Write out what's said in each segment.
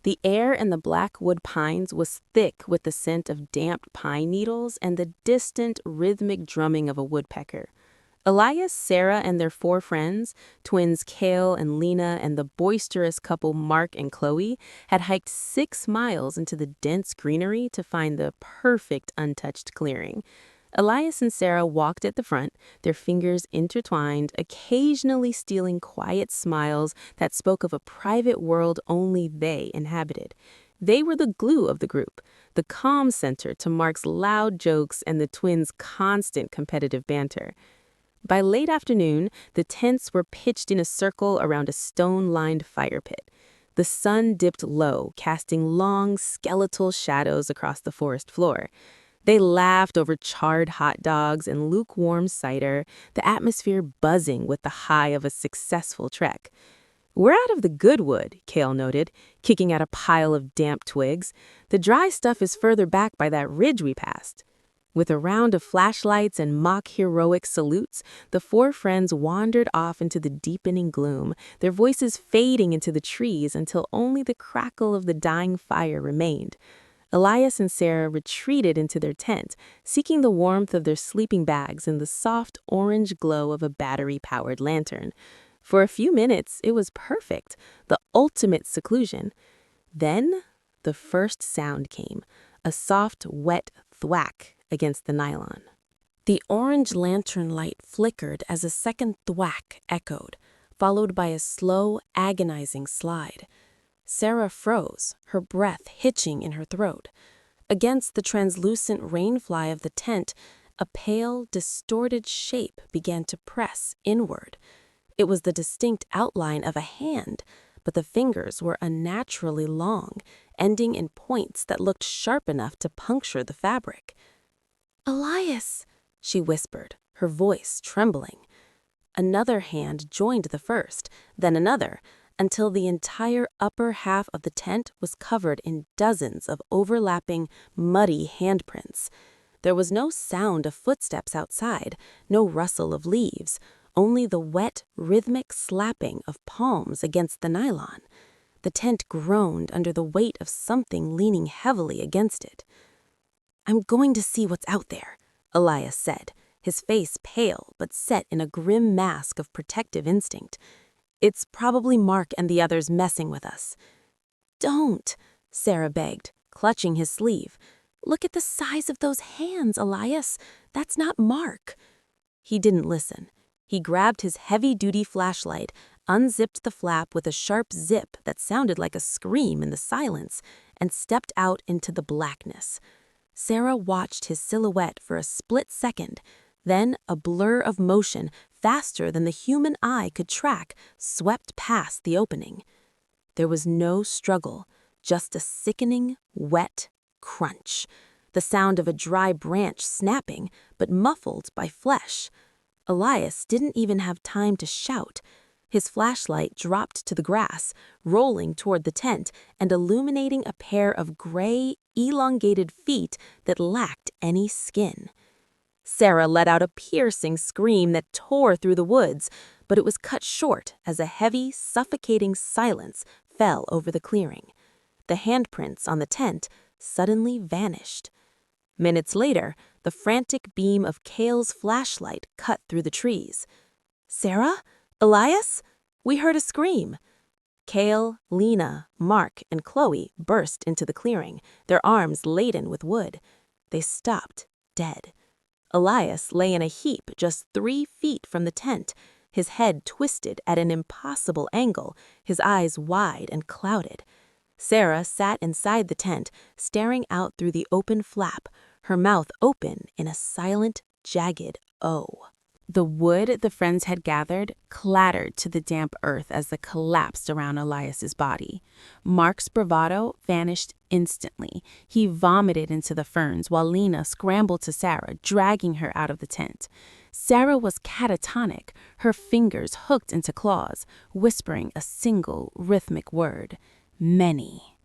The air in the Blackwood Pines was thick with the scent of damp pine needles and the distant, rhythmic drumming of a woodpecker. Elias, Sarah, and their four friends, twins Cale and Lena, and the boisterous couple Mark and Chloe, had hiked 6 miles into the dense greenery to find the perfect untouched clearing. Elias and Sarah walked at the front, their fingers intertwined, occasionally stealing quiet smiles that spoke of a private world only they inhabited. They were the glue of the group, the calm center to Mark's loud jokes and the twins' constant competitive banter. By late afternoon, the tents were pitched in a circle around a stone-lined fire pit. The sun dipped low, casting long, skeletal shadows across the forest floor. They laughed over charred hot dogs and lukewarm cider, the atmosphere buzzing with the high of a successful trek. "We're out of the good wood," Cale noted, kicking at a pile of damp twigs. "The dry stuff is further back by that ridge we passed." With a round of flashlights and mock heroic salutes, the four friends wandered off into the deepening gloom, their voices fading into the trees until only the crackle of the dying fire remained. Elias and Sarah retreated into their tent, seeking the warmth of their sleeping bags in the soft orange glow of a battery-powered lantern. For a few minutes, it was perfect, the ultimate seclusion. Then, the first sound came, a soft, wet thwack against the nylon. The orange lantern light flickered as a second thwack echoed, followed by a slow, agonizing slide. Sarah froze, her breath hitching in her throat. Against the translucent rainfly of the tent, a pale, distorted shape began to press inward. It was the distinct outline of a hand, but the fingers were unnaturally long, ending in points that looked sharp enough to puncture the fabric. "Elias," she whispered, her voice trembling. Another hand joined the first, then another, until the entire upper half of the tent was covered in dozens of overlapping, muddy handprints. There was no sound of footsteps outside, no rustle of leaves, only the wet, rhythmic slapping of palms against the nylon. The tent groaned under the weight of something leaning heavily against it. "I'm going to see what's out there," Elias said, his face pale but set in a grim mask of protective instinct. "It's probably Mark and the others messing with us." "Don't," Sarah begged, clutching his sleeve. "Look at the size of those hands, Elias. That's not Mark." He didn't listen. He grabbed his heavy-duty flashlight, unzipped the flap with a sharp zip that sounded like a scream in the silence, and stepped out into the blackness. Sarah watched his silhouette for a split second. Then a blur of motion, faster than the human eye could track, swept past the opening. There was no struggle, just a sickening, wet crunch. The sound of a dry branch snapping, but muffled by flesh. Elias didn't even have time to shout. His flashlight dropped to the grass, rolling toward the tent and illuminating a pair of gray, elongated feet that lacked any skin. Sarah let out a piercing scream that tore through the woods, but it was cut short as a heavy, suffocating silence fell over the clearing. The handprints on the tent suddenly vanished. Minutes later, the frantic beam of Cale's flashlight cut through the trees. "Sarah? Elias? We heard a scream." Cale, Lena, Mark, and Chloe burst into the clearing, their arms laden with wood. They stopped, dead. Elias lay in a heap just 3 feet from the tent, his head twisted at an impossible angle, his eyes wide and clouded. Sarah sat inside the tent, staring out through the open flap, her mouth open in a silent, jagged O. The wood the friends had gathered clattered to the damp earth as it collapsed around Elias's body. Mark's bravado vanished instantly. He vomited into the ferns while Lena scrambled to Sarah, dragging her out of the tent. Sarah was catatonic, her fingers hooked into claws, whispering a single rhythmic word: "Many."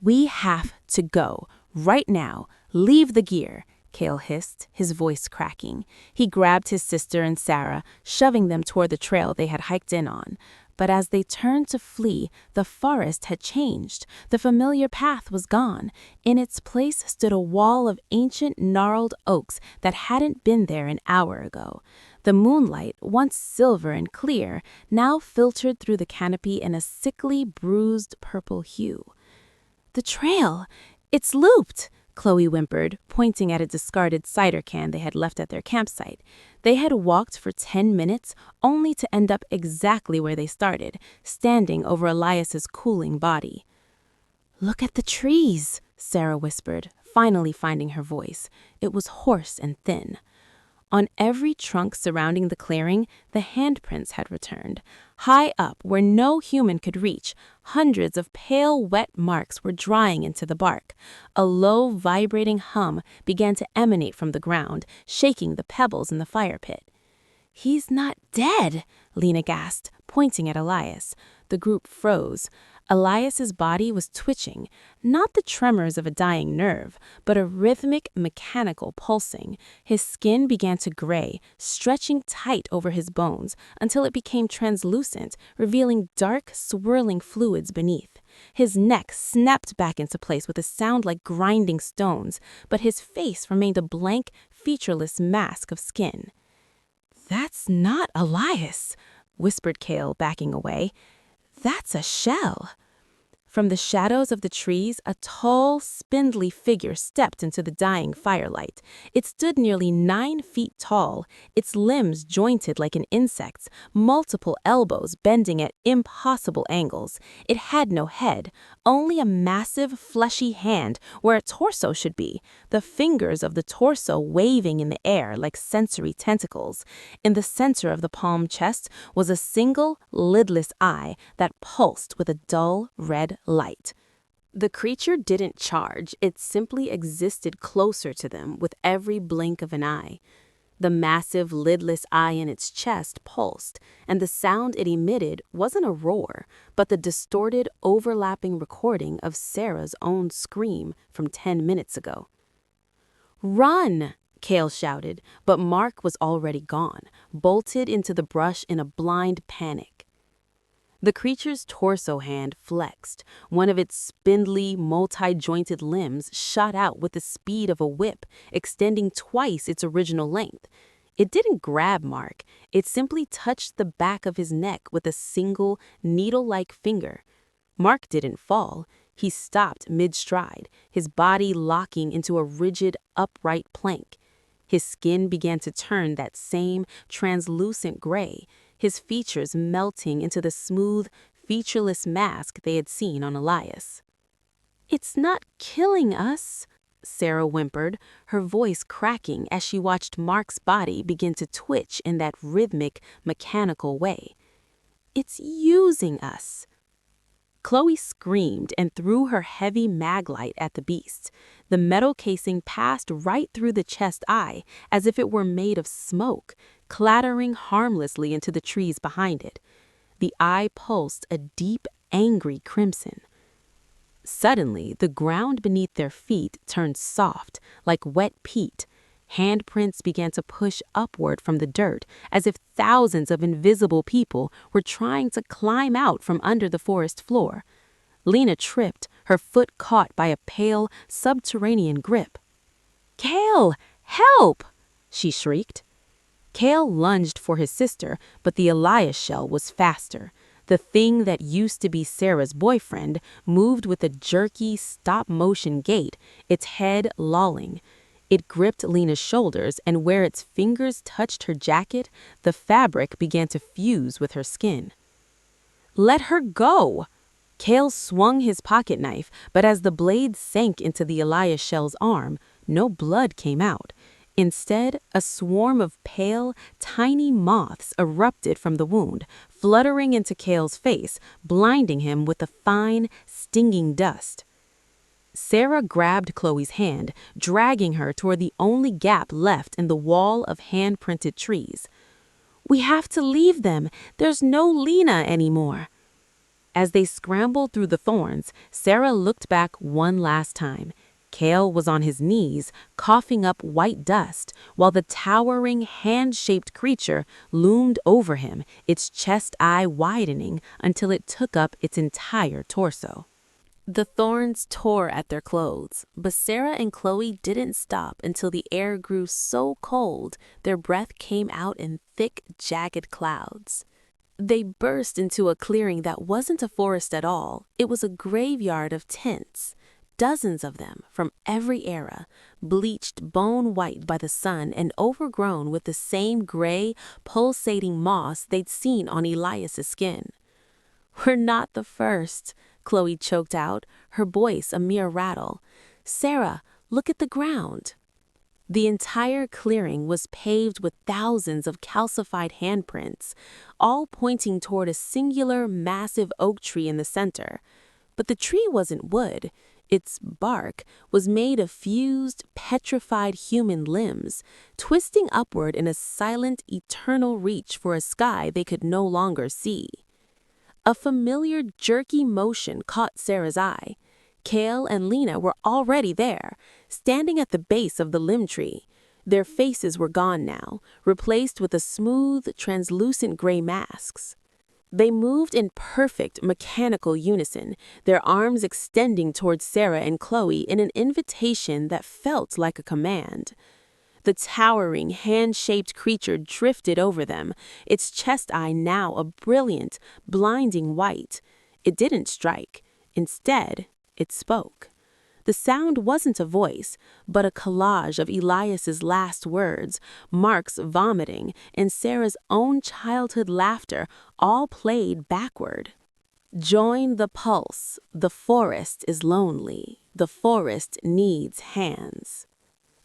"We have to go, right now. Leave the gear," Cale hissed, his voice cracking. He grabbed his sister and Sarah, shoving them toward the trail they had hiked in on. But as they turned to flee, the forest had changed. The familiar path was gone. In its place stood a wall of ancient gnarled oaks that hadn't been there an hour ago. The moonlight, once silver and clear, now filtered through the canopy in a sickly, bruised purple hue. "The trail! It's looped!" Chloe whimpered, pointing at a discarded cider can they had left at their campsite. They had walked for 10 minutes, only to end up exactly where they started, standing over Elias's cooling body. "Look at the trees," Sarah whispered, finally finding her voice. It was hoarse and thin. On every trunk surrounding the clearing, the handprints had returned. High up, where no human could reach, hundreds of pale, wet marks were drying into the bark. A low, vibrating hum began to emanate from the ground, shaking the pebbles in the fire pit. "He's not dead," Lena gasped, pointing at Elias. The group froze. Elias's body was twitching, not the tremors of a dying nerve, but a rhythmic, mechanical pulsing. His skin began to gray, stretching tight over his bones until it became translucent, revealing dark, swirling fluids beneath. His neck snapped back into place with a sound like grinding stones, but his face remained a blank, featureless mask of skin. "That's not Elias," whispered Cale, backing away. "That's a shell." From the shadows of the trees, a tall, spindly figure stepped into the dying firelight. It stood nearly 9 feet tall, its limbs jointed like an insect's, multiple elbows bending at impossible angles. It had no head, only a massive, fleshy hand where a torso should be, the fingers of the torso waving in the air like sensory tentacles. In the center of the palm chest was a single, lidless eye that pulsed with a dull, red light. The creature didn't charge, it simply existed closer to them with every blink of an eye. The massive, lidless eye in its chest pulsed, and the sound it emitted wasn't a roar, but the distorted, overlapping recording of Sarah's own scream from 10 minutes ago. "Run!" Cale shouted, but Mark was already gone, bolted into the brush in a blind panic. The creature's torso hand flexed. One of its spindly, multi-jointed limbs shot out with the speed of a whip, extending twice its original length. It didn't grab Mark. It simply touched the back of his neck with a single, needle-like finger. Mark didn't fall. He stopped mid-stride, his body locking into a rigid, upright plank. His skin began to turn that same translucent gray, his features melting into the smooth, featureless mask they had seen on Elias. "It's not killing us," Sarah whimpered, her voice cracking as she watched Mark's body begin to twitch in that rhythmic, mechanical way. "It's using us." Chloe screamed and threw her heavy maglite at the beast. The metal casing passed right through the chest eye, as if it were made of smoke, clattering harmlessly into the trees behind it. The eye pulsed a deep, angry crimson. Suddenly, the ground beneath their feet turned soft, like wet peat. Handprints began to push upward from the dirt, as if thousands of invisible people were trying to climb out from under the forest floor. Lena tripped, her foot caught by a pale, subterranean grip. "Cale, help!" she shrieked. Cale lunged for his sister, but the Elias shell was faster. The thing that used to be Sarah's boyfriend moved with a jerky, stop-motion gait, its head lolling. It gripped Lena's shoulders, and where its fingers touched her jacket, the fabric began to fuse with her skin. "Let her go!" Cale swung his pocket knife, but as the blade sank into the Elias shell's arm, no blood came out. Instead, a swarm of pale, tiny moths erupted from the wound, fluttering into Cale's face, blinding him with the fine, stinging dust. Sarah grabbed Chloe's hand, dragging her toward the only gap left in the wall of hand-printed trees. "We have to leave them. There's no Lena anymore." As they scrambled through the thorns, Sarah looked back one last time. Kale was on his knees, coughing up white dust, while the towering, hand-shaped creature loomed over him, its chest-eye widening until it took up its entire torso. The thorns tore at their clothes, but Sarah and Chloe didn't stop until the air grew so cold their breath came out in thick, jagged clouds. They burst into a clearing that wasn't a forest at all. It was a graveyard of tents. Dozens of them, from every era, bleached bone-white by the sun and overgrown with the same gray, pulsating moss they'd seen on Elias's skin. "We're not the first," Chloe choked out, her voice a mere rattle. "Sarah, look at the ground." The entire clearing was paved with thousands of calcified handprints, all pointing toward a singular, massive oak tree in the center. But the tree wasn't wood. Its bark was made of fused, petrified human limbs, twisting upward in a silent, eternal reach for a sky they could no longer see. A familiar, jerky motion caught Sarah's eye. Kale and Lena were already there, standing at the base of the limb tree. Their faces were gone now, replaced with a smooth, translucent gray masks. They moved in perfect, mechanical unison, their arms extending towards Sarah and Chloe in an invitation that felt like a command. The towering, hand-shaped creature drifted over them, its chest-eye now a brilliant, blinding white. It didn't strike. Instead, it spoke. The sound wasn't a voice, but a collage of Elias's last words, Mark's vomiting, and Sarah's own childhood laughter, all played backward. "Join the pulse. The forest is lonely. The forest needs hands."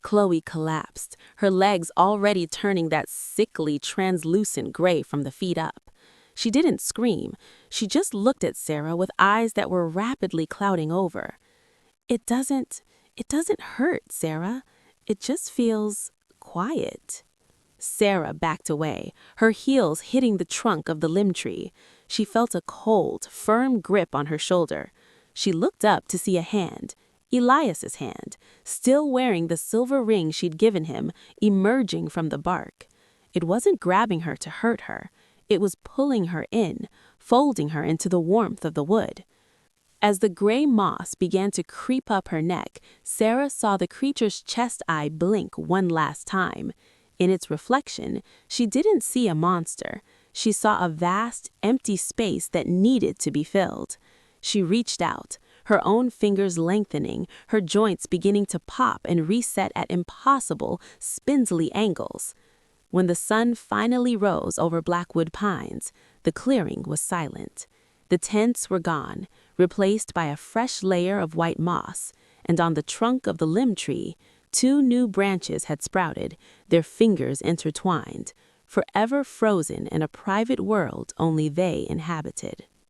Chloe collapsed, her legs already turning that sickly, translucent gray from the feet up. She didn't scream. She just looked at Sarah with eyes that were rapidly clouding over. It doesn't hurt, Sarah. It just feels quiet." Sarah backed away, her heels hitting the trunk of the limb tree. She felt a cold, firm grip on her shoulder. She looked up to see a hand. Elias's hand, still wearing the silver ring she'd given him, emerging from the bark. It wasn't grabbing her to hurt her. It was pulling her in, folding her into the warmth of the wood. As the gray moss began to creep up her neck, Sarah saw the creature's chest eye blink one last time. In its reflection, she didn't see a monster. She saw a vast, empty space that needed to be filled. She reached out, her own fingers lengthening, her joints beginning to pop and reset at impossible, spindly angles. When the sun finally rose over Blackwood Pines, the clearing was silent. The tents were gone, replaced by a fresh layer of white moss, and on the trunk of the limb tree, 2 new branches had sprouted, their fingers intertwined, forever frozen in a private world only they inhabited.